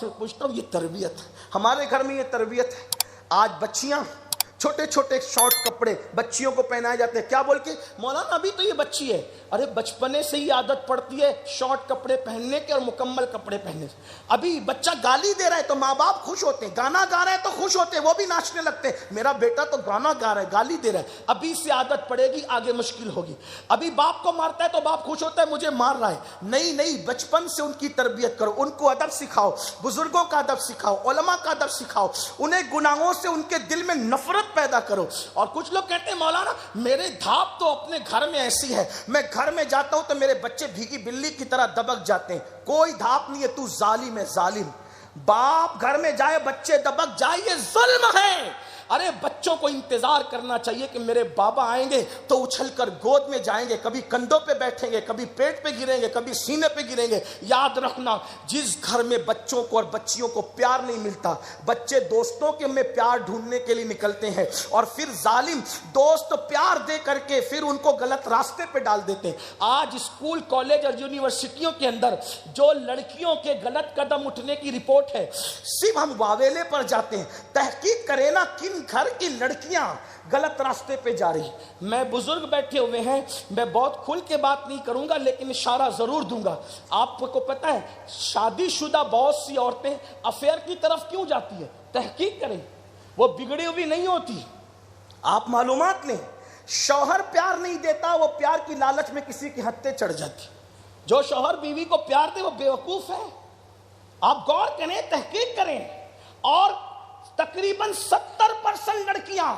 سے پوچھتا ہوں، یہ تربیت ہمارے گھر میں، یہ تربیت ہے۔ آج بچیاں چھوٹے چھوٹے شارٹ کپڑے بچیوں کو پہنائے جاتے ہیں، کیا بول کے؟ مولانا ابھی تو یہ بچی ہے۔ ارے بچپنے سے ہی عادت پڑتی ہے شارٹ کپڑے پہننے کے اور مکمل کپڑے پہننے سے۔ ابھی بچہ گالی دے رہا ہے تو ماں باپ خوش ہوتے ہیں، گانا گا رہا ہے تو خوش ہوتے ہیں، وہ بھی ناچنے لگتے ہیں، میرا بیٹا تو گانا گا رہا ہے، گالی دے رہا ہے۔ ابھی سے عادت پڑے گی، آگے مشکل ہوگی۔ ابھی باپ کو مارتا ہے تو باپ خوش ہوتا ہے، مجھے مار رہا ہے۔ نہیں، بچپن سے ان کی تربیت کرو، ان کو ادب سکھاؤ، بزرگوں کا ادب سکھاؤ، علماء کا ادب سکھاؤ، انہیں گناہوں سے ان کے دل میں نفرت پیدا کرو۔ اور کچھ لوگ کہتے ہیں مولانا میرے دھاپ تو اپنے گھر میں ایسی ہے، میں گھر میں جاتا ہوں تو میرے بچے بھیگی بلی کی طرح دبک جاتے ہیں۔ کوئی دھاپ نہیں ہے، تو ظالم ہے، ظالم۔ باپ گھر میں جائے بچے دبک جائے، یہ ظلم ہے۔ ارے بچوں کو انتظار کرنا چاہیے کہ میرے بابا آئیں گے تو اچھل کر گود میں جائیں گے، کبھی کندھوں پہ بیٹھیں گے، کبھی پیٹ پہ گریں گے، کبھی سینے پہ گریں گے۔ یاد رکھنا، جس گھر میں بچوں کو اور بچیوں کو پیار نہیں ملتا، بچے دوستوں کے میں پیار ڈھونڈنے کے لیے نکلتے ہیں، اور پھر ظالم دوست پیار دے کر کے پھر ان کو غلط راستے پہ ڈال دیتے ہیں۔ آج اسکول، کالج اور یونیورسٹیوں کے اندر جو لڑکیوں کے غلط قدم اٹھنے کی رپورٹ ہے، صرف ہم واویلے پر جاتے ہیں، تحقیق کریں نا کن گھر کی لڑکیاں غلط راستے پہ جا رہی۔ میں بزرگ بیٹھے ہوئے ہیں، میں بہت کھل کے بات نہیں کروں گا لیکن اشارہ ضرور دوں گا۔ آپ کو پتہ ہے شادی شدہ بہت سی عورتیں افیئر کی طرف کیوں جاتی ہیں؟ تحقیق کریں، وہ بگڑی ہوئی نہیں ہوتی۔ آپ معلومات لیں، شوہر پیار نہیں دیتا، وہ پیار کی لالچ میں کسی کی ہتھے چڑھ جاتی۔ جو شوہر بیوی کو پیار دے وہ بیوقوف ہے۔ آپ غور کریں، تحقیق کریں، اور تقریباً 70% لڑکیاں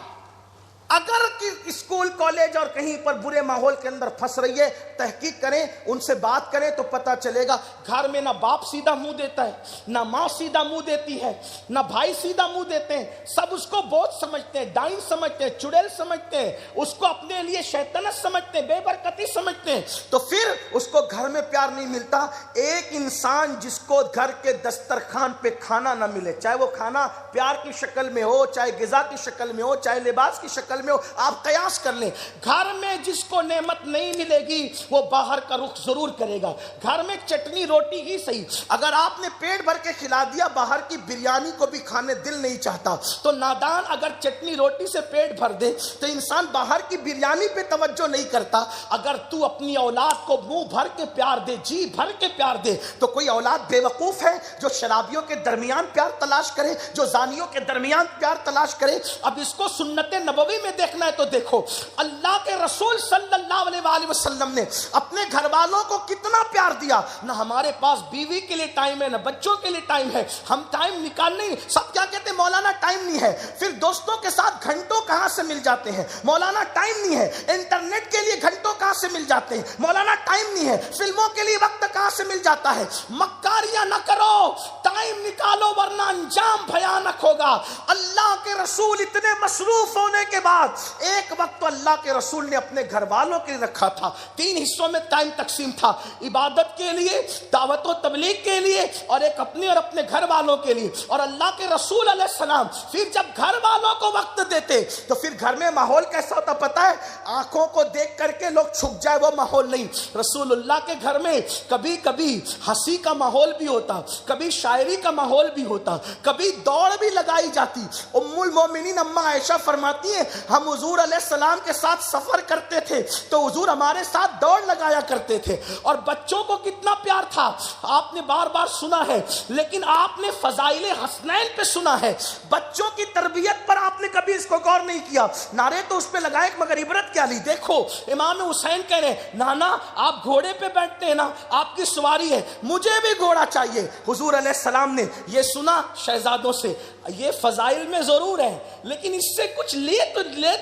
اگر اسکول، کالج اور کہیں پر برے ماحول کے اندر پھنس رہی ہے، تحقیق کریں، ان سے بات کریں تو پتہ چلے گا گھر میں نہ باپ سیدھا منہ دیتا ہے، نہ ماں سیدھا منہ دیتی ہے، نہ بھائی سیدھا منہ دیتے ہیں۔ سب اس کو بوجھ سمجھتے ہیں، ڈائن سمجھتے ہیں، چڑیل سمجھتے ہیں، اس کو اپنے لیے شیطنت سمجھتے ہیں، بے برکتی سمجھتے ہیں۔ تو پھر اس کو گھر میں پیار نہیں ملتا۔ ایک انسان جس کو گھر کے دسترخوان پہ کھانا نہ ملے، چاہے وہ کھانا پیار کی شکل میں ہو، چاہے غذا کی شکل میں ہو، چاہے لباس کی شکل میں ہو، آپ قیاس کر لیں، گھر میں جس کو نعمت نہیں ملے گی وہ باہر کا رخ ضرور کرے گا۔ گھر میں چٹنی روٹی ہی صحیح، اگر آپ نے پیٹ بھر کے کھلا دیا، باہر کی بریانی کو بھی کھانے دل نہیں چاہتا۔ تو نادان اگر چٹنی روٹی سے پیٹ بھر دے تو انسان باہر کی بریانی پہ توجہ نہیں کرتا۔ اگر تو اپنی اولاد کو منہ بھر کے پیار دے، جی بھر کے پیار دے، تو کوئی اولاد بے وقوف ہے جو شرابیوں کے درمیان پیار تلاش کرے، جو زانیوں کے درمیان پیار تلاش کرے؟ اب اس کو سنت نبوی میں دیکھنا ہے تو دیکھو، اللہ کے رسول صلی اللہ علیہ وآلہ وسلم نے اپنے گھر والوں کو کتنا پیار دیا۔ نہ ہمارے پاس بیوی کے لیے ٹائم ہے، نہ بچوں کے لیے ٹائم ہے، ہم ٹائم نکالنے، سب کیا کہتے ہیں مولانا ٹائم نہیں ہے۔ پھر دوستوں کے ساتھ گھنٹوں کہاں سے مل جاتے ہیں، مولانا ٹائم نہیں ہے۔ انٹرنیٹ کے لیے گھنٹوں کہاں سے مل جاتے ہیں، مولانا ٹائم نہیں ہے۔ فلموں کے لیے وقت کہاں سے مل جاتا ہے۔ مکاریاں نہ کرو، ٹائم نکالو ورنہ انجام بھیانک ہوگا۔ اللہ کے رسول اتنے مصروف ہونے کے بعد ایک وقت تو اللہ کے رسول نے اپنے گھر والوں کے لیے رکھا تھا، 3 حصوں میں ٹائم تقسیم تھا، عبادت کے لیے، دعوت و تبلیغ کے لیے، اور ایک اپنے اور اپنے گھر والوں کے لیے۔ اور اللہ کے رسول علیہ السلام پھر جب گھر والوں کو وقت دیتے تو پھر گھر میں ماحول کیسا ہوتا پتہ ہے؟ آنکھوں کو دیکھ کر کے لوگ چھپ جائے وہ ماحول نہیں۔ رسول اللہ کے گھر میں کبھی کبھی ہنسی کا ماحول بھی ہوتا، کبھی شاعری کا ماحول بھی ہوتا، کبھی دوڑ بھی لگائی جاتی۔ ام المومنین اماں عائشہ فرماتی ہیں ہم حضور علیہ السلام کے ساتھ سفر کرتے تھے تو حضور ہمارے ساتھ دوڑ لگایا کرتے تھے۔ اور بچوں کو کتنا پیار تھا آپ نے بار بار سنا ہے، لیکن آپ نے فضائل حسنین پہ سنا ہے، بچوں کی تربیت پر آپ نے کبھی اس کو غور نہیں کیا۔ نعرے تو اس پہ لگائے مگر عبرت کیا لی؟ دیکھو امام حسین کہہ رہے ہیں نانا آپ گھوڑے پہ بیٹھتے ہیں نا، آپ کی سواری ہے، مجھے بھی گھوڑا چاہیے۔ حضور علیہ السلام نے یہ سنا شہزادوں سے، یہ فضائل میں ضرور ہے لیکن اس سے کچھ لے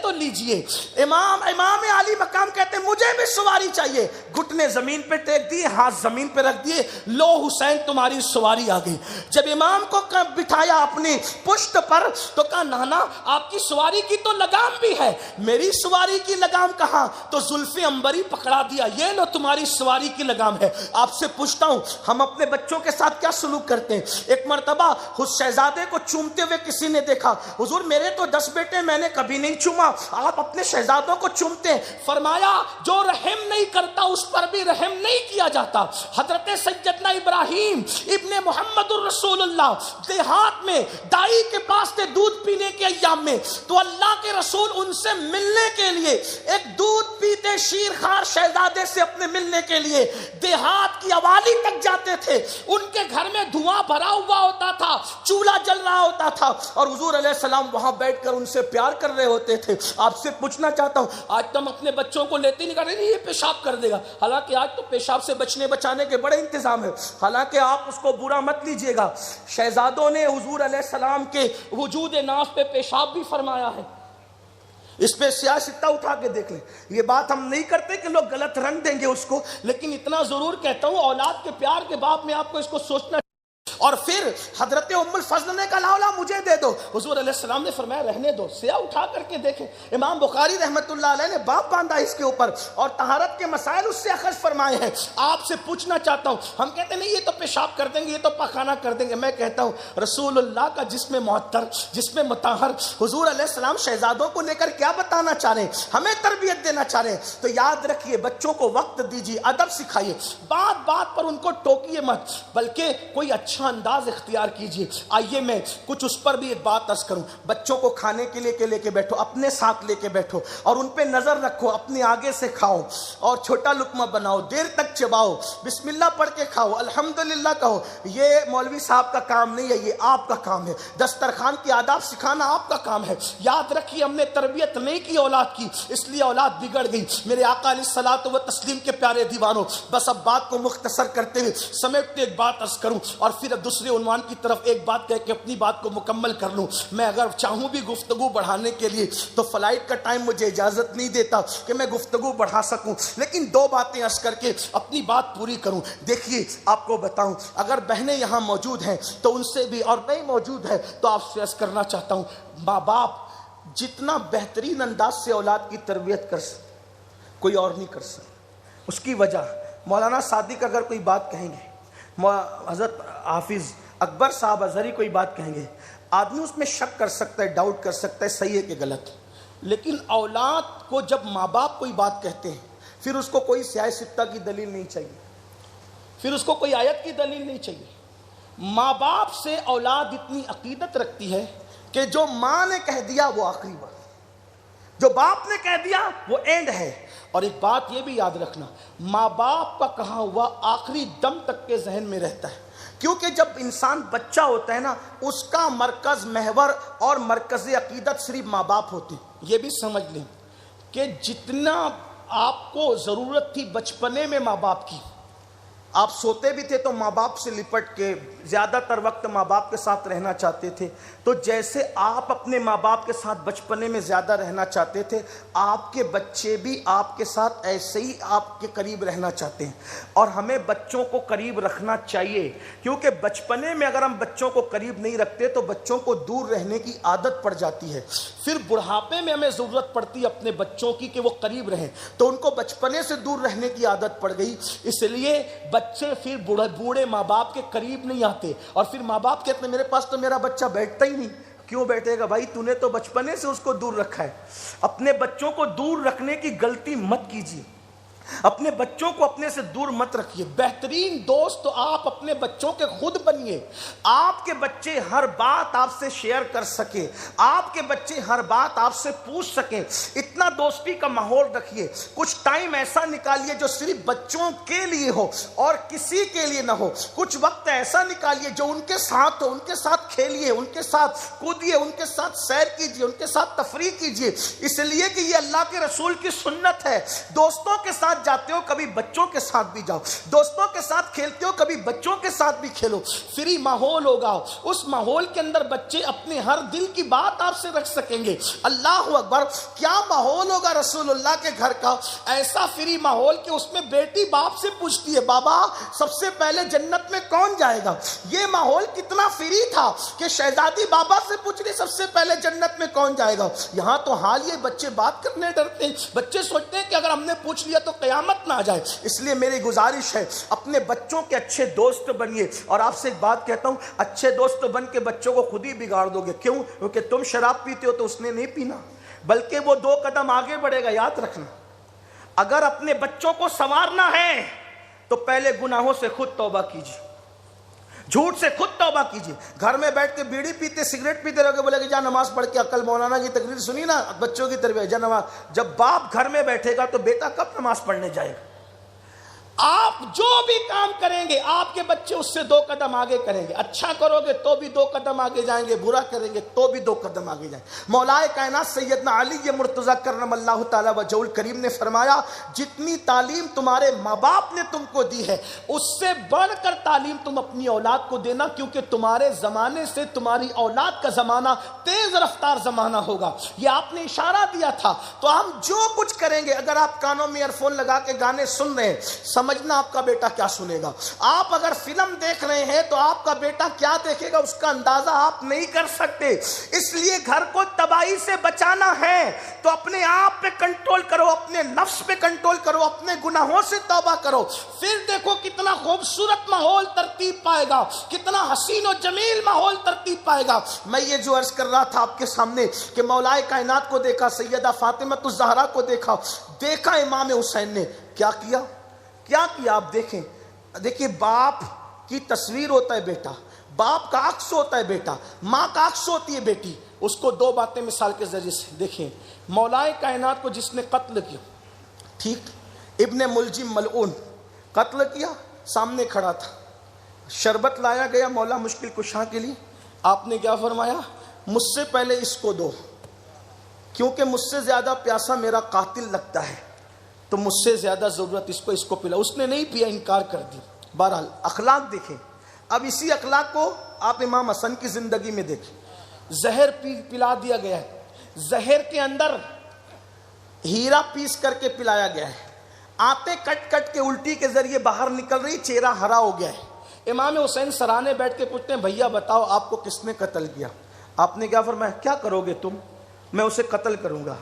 تو لیجئے۔ امام علی مقام کہتے ہیں مجھے بھی سواری چاہیے، گھٹنے زمین پہ ٹیک دیے، ہاتھ زمین پہ رکھ دیے، لو حسین تمہاری سواری آ گئی۔ جب امام کو بٹھایا اپنی پشت پر تو کہا نانا آپ کی سواری کی تو لگام بھی ہے، میری سواری کی لگام کہاں؟ تو زلف عنبری پکڑا دیا، یہ لو تمہاری سواری کی لگام ہے۔ آپ سے پوچھتا ہوں ہم اپنے بچوں کے ساتھ کیا سلوک کرتے ہیں؟ ایک مرتبہ اس شہزادے کو چومتے ہوئے کسی نے دیکھا، حضور میرے تو 10 بیٹے میں نے کبھی نہیں چوما، آپ اپنے شہزادوں کو چومتے ہیں۔ فرمایا جو رحم نہیں کرتا اس پر بھی رحم نہیں کیا جاتا۔ حضرت سیدنا ابراہیم ابن محمد الرسول اللہ دیہات میں دائی کے پاس تھے دودھ پینے کے ایام میں، تو اللہ کے رسول ان سے ملنے کے لیے ایک دودھ پیتے شیرخوار شہزادے سے اپنے ملنے کے لیے دیہات کی حوالی تک جاتے تھے۔ ان کے گھر میں دھواں بھرا ہوا ہوتا تھا، چولہا جل رہا ہوتا تھا، اور حضور علیہ السلام وہاں بیٹھ کر ان سے پیار کر رہے ہوتے تھے۔ آپ سے پوچھنا چاہتا ہوں، آج تو ہم اپنے بچوں کو لیتے نہیں، کہتے نہیں یہ پیشاب کر دے گا، حالانکہ آج تو پیشاب سے بچنے بچانے کے بڑے انتظام ہے، حالانکہ آپ اس کو برا مت لیجئے گا۔ شہزادوں نے حضور علیہ السلام کے وجود ناف پہ پیشاب بھی فرمایا ہے۔ اس پہ سیاہ سکہ اٹھا کے دیکھ لیں۔ یہ بات ہم نہیں کرتے کہ لوگ غلط رنگ دیں گے اس کو، لیکن اتنا ضرور کہتا ہوں اولاد کے پیار کے باب میں آپ کو اس کو سوچنا۔ اور پھر حضرت ام الفضل نے کہا لاؤ مجھے دے دو، حضور علیہ السلام نے فرمایا رہنے دو، سیاہ اٹھا کر کے دیکھیں۔ امام بخاری رحمت اللہ علیہ نے باب باندھا اس کے اوپر، اور طہارت کے مسائل اس سے اخذ فرمائے ہیں۔ آپ سے پوچھنا چاہتا ہوں، ہم کہتے ہیں نہیں یہ تو پیشاب کر دیں گے، یہ تو پاخانہ کر دیں گے، میں کہتا ہوں رسول اللہ کا جسم معطر، جسم مطہر، حضور علیہ السلام شہزادوں کو لے کر کیا بتانا چاہ رہے ہیں، ہمیں تربیت دینا چاہ رہے ہیں۔ تو یاد رکھیے بچوں کو وقت دیجیے، ادب سکھائیے، بات بات پر ان کو ٹوکیے مت، بلکہ کوئی اچھا انداز اختیار کیجیے۔ آئیے میں کچھ اس پر بھی ایک بات عرض کروں۔ بچوں کو کھانے کے لے کے بیٹھو، اپنے ساتھ لے کے بیٹھو، اور ان پہ نظر رکھو، اپنے آگے سے کھاؤ، اور چھوٹا لقمہ بناؤ، دیر تک چباؤ، بسم اللہ پڑھ کے کھاؤ، الحمدللہ کہو۔ یہ مولوی صاحب کا کام نہیں ہے، یہ آپ کا کام ہے۔ دسترخوان کی آداب سکھانا آپ کا کام ہے۔ یاد رکھیے ہم نے تربیت نہیں کی اولاد کی، اس لیے اولاد بگڑ گئی۔ میرے آقا علیہ الصلوۃ والتسلیم کے پیارے دیوانوں، بس اب بات کو مختصر کرتے ہوئے سمیٹتے ایک بات عرض کروں، اور پھر اب دوسرے عنوان کی طرف ایک بات کہہ کے اپنی بات کو مکمل کر لوں۔ میں اگر چاہوں بھی گفتگو بڑھانے کے لیے تو فلائٹ کا ٹائم مجھے اجازت نہیں دیتا کہ میں گفتگو بڑھا سکوں، لیکن دو باتیں عرض کر کے اپنی بات پوری کروں۔ دیکھیے آپ کو بتاؤں، اگر بہنیں یہاں موجود ہیں تو ان سے بھی، اور نہیں موجود ہے تو آپ سے عرض کرنا چاہتا ہوں، ماں باپ جتنا بہترین انداز سے اولاد کی تربیت کر سکتے کوئی اور نہیں کر سکتا۔ اس کی وجہ مولانا صادق اگر کوئی بات کہیں گے، حضرت حافظ اکبر صاحب ازہری کوئی بات کہیں گے، آدمی اس میں شک کر سکتا ہے، ڈاؤٹ کر سکتا ہے صحیح ہے کہ غلط، لیکن اولاد کو جب ماں باپ کوئی بات کہتے ہیں پھر اس کو کوئی سیاہ سکہ کی دلیل نہیں چاہیے، پھر اس کو کوئی آیت کی دلیل نہیں چاہیے۔ ماں باپ سے اولاد اتنی عقیدت رکھتی ہے کہ جو ماں نے کہہ دیا وہ آخری بات، جو باپ نے کہہ دیا وہ اینڈ ہے۔ اور ایک بات یہ بھی یاد رکھنا، ماں باپ کا کہا ہوا آخری دم تک کے ذہن میں رہتا ہے، کیونکہ جب انسان بچہ ہوتا ہے نا، اس کا مرکز، محور اور مرکز عقیدت صرف ماں باپ ہوتے ہیں۔ یہ بھی سمجھ لیں کہ جتنا آپ کو ضرورت تھی بچپنے میں ماں باپ کی، آپ سوتے بھی تھے تو ماں باپ سے لپٹ کے زیادہ تر وقت ماں باپ کے ساتھ رہنا چاہتے تھے، تو جیسے آپ اپنے ماں باپ کے ساتھ بچپنے میں زیادہ رہنا چاہتے تھے، آپ کے بچے بھی آپ کے ساتھ ایسے ہی آپ کے قریب رہنا چاہتے ہیں۔ اور ہمیں بچوں کو قریب رکھنا چاہیے، کیونکہ بچپنے میں اگر ہم بچوں کو قریب نہیں رکھتے تو بچوں کو دور رہنے کی عادت پڑ جاتی ہے، پھر بڑھاپے میں ہمیں ضرورت پڑتی ہے اپنے بچوں کی کہ وہ قریب رہیں، تو ان کو بچپنے سے دور رہنے کی عادت پڑ گئی، اس لیے بچے پھر بوڑھے ماں باپ کے قریب نہیں آتے، اور پھر ماں باپ کہتے ہیں میرے پاس تو میرا بچہ بیٹھتا ہی نہیں۔ کیوں بیٹھے گا بھائی؟ تو نے تو بچپنے سے اس کو دور رکھا ہے۔ اپنے بچوں کو دور رکھنے کی غلطی مت کیجیے، اپنے بچوں کو اپنے سے دور مت رکھیے۔ بہترین دوست تو آپ اپنے بچوں کے خود بنیے، آپ کے بچے ہر بات آپ سے شیئر کر سکیں، آپ کے بچے ہر بات آپ سے پوچھ سکیں، اتنا دوستی کا ماحول رکھیے۔ کچھ ٹائم ایسا نکالیے جو صرف بچوں کے لیے ہو اور کسی کے لیے نہ ہو، کچھ وقت ایسا نکالیے جو ان کے ساتھ ہو، ان کے ساتھ کھیلیے، ان کے ساتھ کودیے، ان کے ساتھ سیر کیجیے، ان کے ساتھ تفریح کیجیے، اس لیے کہ یہ اللہ کے رسول کی سنت ہے۔ دوستوں کے ساتھ جاتے ہو کبھی بچوں کے ساتھ بھی جاؤ، دوستوں کے ساتھ کھیلتے ہو کبھی بچوں کے ساتھ بھی کھیلو۔ فری ماحول ہوگا، اس ماحول کے اندر بچے اپنے ہر دل کی بات آپ سے رکھ سکیں گے۔ اللہ اکبر، کیا ماحول ہوگا رسول اللہ کے گھر کا، ایسا فری ماحول کہ اس میں بیٹی باپ سے پوچھتی ہے بابا سب سے پہلے جنت میں کون جائے گا۔ یہ ماحول کتنا فری تھا کہ شہزادی بابا سے پوچھ رہی سب سے پہلے جنت میں کون جائے گا۔ یہاں تو حال یہ بچے بات کرنے ڈرتے ہیں، بچے سوچتے ہیں کہ اگر ہم نے پوچھ لیا تو قیامت نہ آ جائے۔ اس لیے میری گزارش ہے اپنے بچوں کے اچھے دوست بنیے، اور آپ سے ایک بات کہتا ہوں، اچھے دوست بن کے بچوں کو خود ہی بگاڑ دو گے۔ کیوں؟ کیونکہ تم شراب پیتے ہو تو اس نے نہیں پینا، بلکہ وہ 2 قدم آگے بڑھے گا، یاد رکھنا۔ اگر اپنے بچوں کو سنوارنا ہے تو پہلے گناہوں سے خود توبہ کیجیے، جھوٹ سے خود توبہ کیجیے۔ گھر میں بیٹھ کے بیڑی پیتے سگریٹ پیتے رہو گے، بولے کہ جا نماز پڑھ کے، کل مولانا کی تقریر سنی نا بچوں کی تربیت، جا نماز۔ جب باپ گھر میں بیٹھے گا تو بیٹا کب نماز پڑھنے جائے گا؟ آپ جو بھی کام کریں گے آپ کے بچے اس سے 2 قدم آگے کریں گے۔ اچھا کرو گے تو بھی 2 قدم آگے جائیں گے، برا کریں گے تو بھی 2 قدم آگے جائیں گے۔ مولا کائنات سیدنا علی مرتضیٰ کرم اللہ تعالی وجہہ الکریم نے فرمایا جتنی تعلیم تمہارے ماں باپ نے تم کو دی ہے اس سے بڑھ کر تعلیم تم اپنی اولاد کو دینا، کیونکہ تمہارے زمانے سے تمہاری اولاد کا زمانہ تیز رفتار زمانہ ہوگا۔ یہ آپ نے اشارہ دیا تھا۔ تو ہم جو کچھ کریں گے، اگر آپ کانوں میں ایئر فون لگا کے گانے سن رہے ہیں، سمجھنا آپ کا بیٹا کیا سنے گا۔ آپ اگر فلم دیکھ رہے ہیں تو آپ کا بیٹا کیا دیکھے گا اس کا اندازہ آپ نہیں کر سکتے۔ اس لیے گھر کو تباہی سے بچانا ہے تو اپنے آپ پہ کنٹرول کرو، اپنے نفس پہ کنٹرول کرو، اپنے گناہوں سے توبہ کرو، پھر دیکھو کتنا خوبصورت ماحول ترتیب پائے گا، کتنا حسین و جمیل ماحول ترتیب پائے گا۔ میں یہ جو عرض کر رہا تھا آپ کے سامنے کہ مولا کائنات کو دیکھا، سیدہ فاطمہ الزہرا کو دیکھا امام حسین نے کیا کیا آپ دیکھیں۔ دیکھیں باپ کی تصویر ہوتا ہے بیٹا، باپ کا عکس ہوتا ہے بیٹا، ماں کا عکس ہوتی ہے بیٹی۔ اس کو 2 باتیں مثال کے ذریعے سے دیکھیں۔ مولا کائنات کو جس نے قتل کیا، ٹھیک، ابن ملجم ملعون قتل کیا، سامنے کھڑا تھا، شربت لایا گیا مولا مشکل کشاں کے لیے، آپ نے کیا فرمایا؟ مجھ سے پہلے اس کو دو، کیونکہ مجھ سے زیادہ پیاسا میرا قاتل لگتا ہے، تو مجھ سے زیادہ ضرورت اس کو پلا۔ اس نے نہیں پیا، انکار کر دی۔ بہرحال اخلاق دیکھیں۔ اب اسی اخلاق کو آپ امام حسن کی زندگی میں دیکھیں۔ زہر پلا دیا گیا ہے، زہر کے اندر ہیرا پیس کر کے پلایا گیا ہے، آتے کٹ کے الٹی کے ذریعے باہر نکل رہی، چہرہ ہرا ہو گیا ہے۔ امام حسین سرانے بیٹھ کے پوچھتے ہیں بھیا بتاؤ آپ کو کس نے قتل کیا؟ آپ نے کیا فرمایا؟ کیا کرو گے تم؟ میں اسے قتل کروں گا۔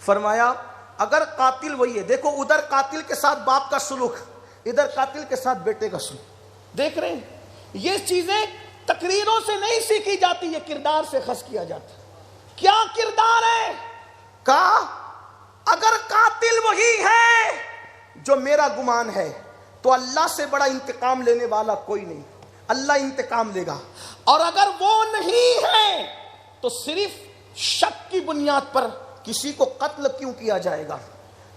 فرمایا اگر قاتل وہی ہے، دیکھو ادھر قاتل کے ساتھ باپ کا سلوک، ادھر قاتل کے ساتھ بیٹے کا سلوک، دیکھ رہے ہیں؟ یہ چیزیں تقریروں سے نہیں سیکھی جاتی، یہ کردار سے خس کیا جاتا ہے۔ کیا کردار ہے؟ کہا اگر قاتل وہی ہے جو میرا گمان ہے تو اللہ سے بڑا انتقام لینے والا کوئی نہیں، اللہ انتقام لے گا، اور اگر وہ نہیں ہے تو صرف شک کی بنیاد پر کسی کو قتل کیوں کیا جائے گا؟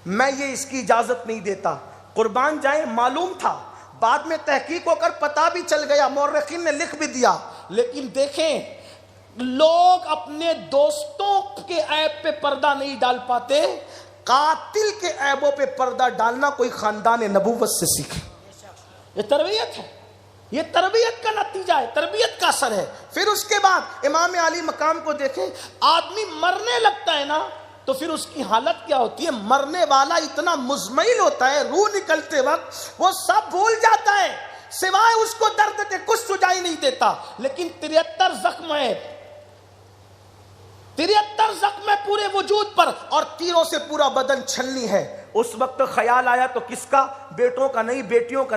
میں یہ اس کی اجازت نہیں دیتا۔ قربان جائیں، معلوم تھا، بعد میں تحقیق ہو کر پتہ بھی چل گیا، مورخین نے لکھ بھی دیا، لیکن دیکھیں لوگ اپنے دوستوں کے عیب پہ پردہ نہیں ڈال پاتے، قاتل کے عیبوں پہ پردہ ڈالنا کوئی خاندان نبوت سے سیکھے۔ یہ تربیت ہے، یہ تربیت کا نتیجہ ہے، تربیت کا اثر ہے۔ پھر اس کے بعد امام علی مقام کو دیکھیں، آدمی مرنے لگتا ہے نا تو پھر اس کی حالت کیا ہوتی ہے؟ مرنے والا اتنا مزمئل ہوتا ہے، روح نکلتے وقت وہ سب بھول جاتا ہے، سوائے اس کو درد کے کچھ سجائی نہیں دیتا، لیکن 73 زخم ہے، 73 زخم ہے پورے وجود پر، اور تیروں سے پورا بدن چھلنی ہے۔ اس وقت خیال آیا تو کس کا؟ بیٹوں کا نہیں، بیٹیوں کا۔